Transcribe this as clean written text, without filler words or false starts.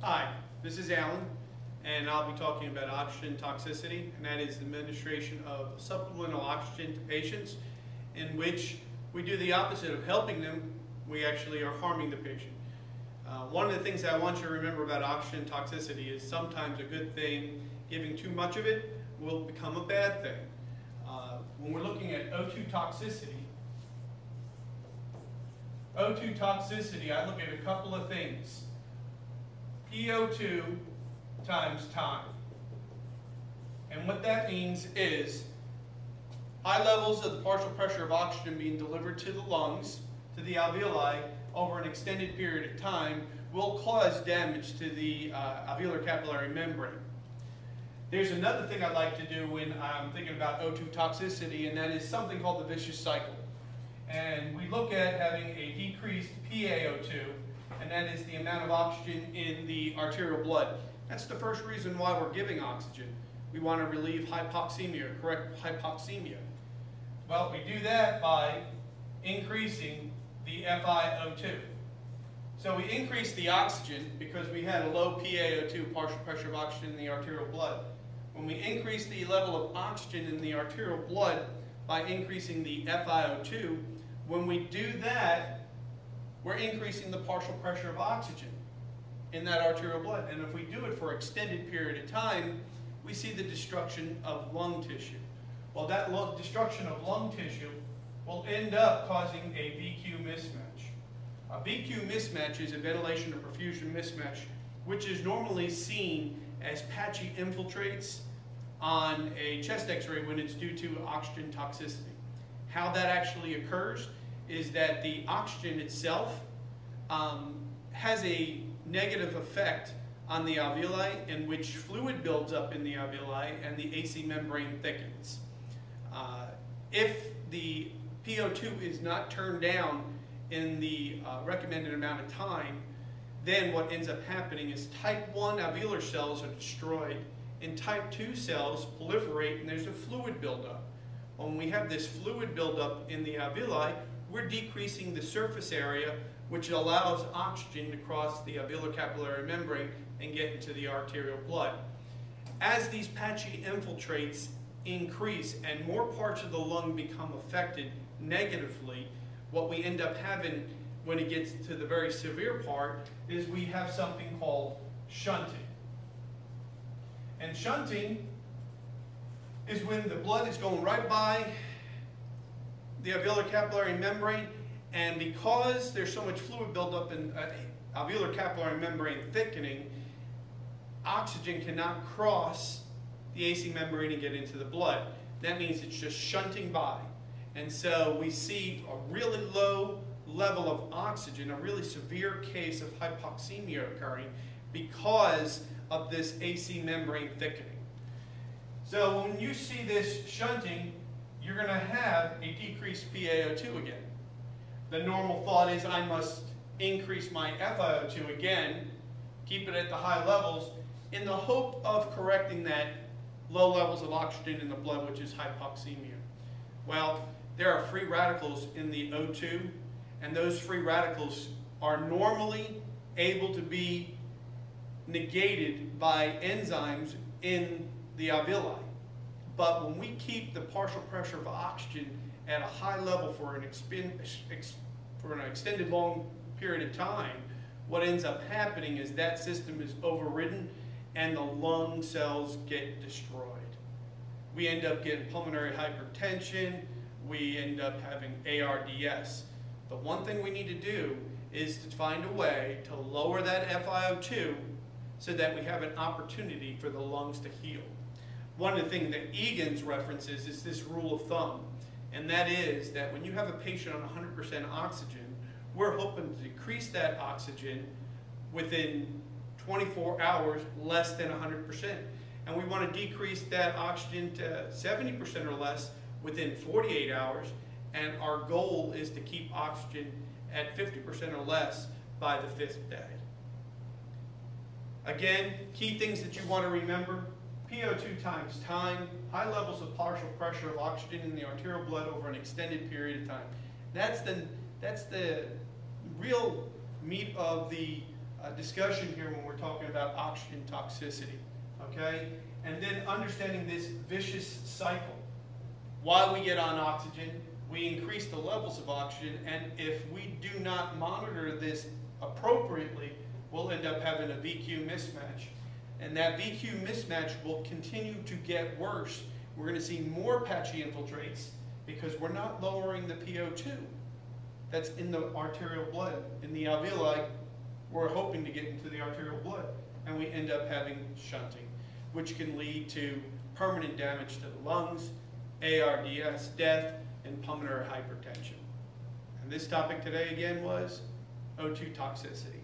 Hi, this is Alan, and I'll be talking about oxygen toxicity, and that is the administration of supplemental oxygen to patients, in which we do the opposite of helping them, we actually are harming the patient. One of the things I want you to remember about oxygen toxicity is sometimes a good thing, giving too much of it will become a bad thing. When we're looking at O2 toxicity, I look at a couple of things. PO2 times time. And what that means is high levels of the partial pressure of oxygen being delivered to the lungs, to the alveoli, over an extended period of time will cause damage to the alveolar capillary membrane. There's another thing I like to do when I'm thinking about O2 toxicity, and that is something called the vicious cycle. And we look at having a decreased PaO2, and that is the amount of oxygen in the arterial blood. That's the first reason why we're giving oxygen. We want to relieve hypoxemia, correct hypoxemia. Well, we do that by increasing the FiO2. So we increase the oxygen because we had a low PaO2, partial pressure of oxygen in the arterial blood. When we increase the level of oxygen in the arterial blood by increasing the FiO2, when we do that, we're increasing the partial pressure of oxygen in that arterial blood. And if we do it for an extended period of time, we see the destruction of lung tissue. Well, that destruction of lung tissue will end up causing a VQ mismatch. A VQ mismatch is a ventilation or perfusion mismatch, which is normally seen as patchy infiltrates on a chest x-ray when it's due to oxygen toxicity. How that actually occurs is that the oxygen itself has a negative effect on the alveoli, in which fluid builds up in the alveoli and the AC membrane thickens. If the PO2 is not turned down in the recommended amount of time, then what ends up happening is type 1 alveolar cells are destroyed and type 2 cells proliferate, and there's a fluid buildup. When we have this fluid buildup in the alveoli, we're decreasing the surface area, which allows oxygen to cross the alveolar capillary membrane and get into the arterial blood. As these patchy infiltrates increase and more parts of the lung become affected negatively, what we end up having when it gets to the very severe part is we have something called shunting. And shunting is when the blood is going right by the alveolar capillary membrane, and because there's so much fluid buildup in alveolar capillary membrane thickening, oxygen cannot cross the AC membrane and get into the blood. That means it's just shunting by. And so we see a really low level of oxygen, a really severe case of hypoxemia occurring because of this AC membrane thickening. So when you see this shunting, you're going to have a decreased PaO2 again. The normal thought is I must increase my FiO2 again, keep it at the high levels, in the hope of correcting that low levels of oxygen in the blood, which is hypoxemia. Well, there are free radicals in the O2, and those free radicals are normally able to be negated by enzymes in the alveoli. But when we keep the partial pressure of oxygen at a high level for an extended long period of time, what ends up happening is that system is overridden and the lung cells get destroyed. We end up getting pulmonary hypertension, we end up having ARDS. The one thing we need to do is to find a way to lower that FiO2 so that we have an opportunity for the lungs to heal. One of the things that Egan's references is this rule of thumb, and that is that when you have a patient on 100% oxygen, we're hoping to decrease that oxygen within 24 hours less than 100%. And we want to decrease that oxygen to 70% or less within 48 hours, and our goal is to keep oxygen at 50% or less by the 5th day. Again, key things that you want to remember: PO2 times time, high levels of partial pressure of oxygen in the arterial blood over an extended period of time. That's the real meat of the discussion here when we're talking about oxygen toxicity, okay? And then understanding this vicious cycle. While we get on oxygen, we increase the levels of oxygen, and if we do not monitor this appropriately, we'll end up having a VQ mismatch. And that VQ mismatch will continue to get worse. We're going to see more patchy infiltrates because we're not lowering the PO2 that's in the arterial blood. In the alveoli, we're hoping to get into the arterial blood, and we end up having shunting, which can lead to permanent damage to the lungs, ARDS, death, and pulmonary hypertension. And this topic today again was O2 toxicity.